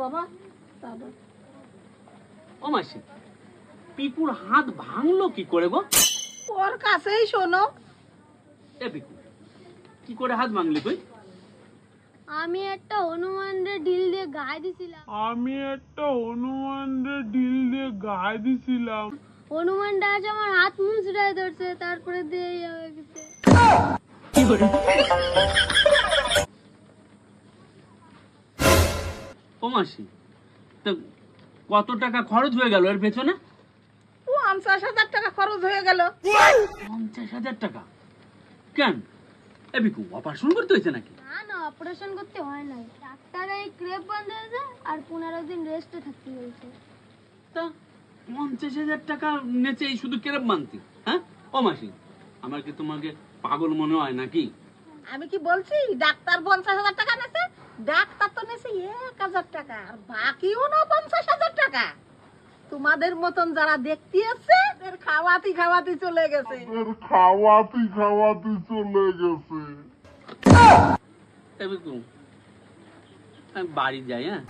বাবা বাবা। ও মাসি, পিকুর হাত ভাঙলো কি করে গো? ওর কাছেই শোনো। এ পিকু, কি করে হাত ভাঙলি কই? আমি একটা হনুমানের ঢিল দিয়ে গায়ে দিছিলাম। হনুমানটা আজ আমার হাত মুচড়ায় ধরছে, তারপরে দিয়ে হয়ে গেছে। ও মাসি, তো কত টাকা খরচ হয়ে গেল এর পেছনে? 50,000 টাকা খরচ হয়ে গেল। 50,000 টাকা? কেন? এ পিকু, অপারেশন করতে হয়েছে নাকি? না না, অপারেশন করতে হয় না, ডাক্তার এই ক্রেপ বাঁধিয়েছে আর 15 দিন রেস্টে থাকতে বলছে। তা 50,000 টাকা নেচে এই শুধু কেরম মানতি? হ্যাঁ ও মাসি, আমার কি তোমাকে পাগল মনে হয় নাকি? আমি কি বলছি ডাক্তার 50,000 টাকা নেছে? ডাক্তার তো নেছে 1,000 টাকা, আর বাকি 49,000 টাকা তোমাদের মতন যারা দেখতে আসছে এর খাওয়াতি চলে গেছে। এ পিকু, আমি বাড়ি যাই। হ্যাঁ।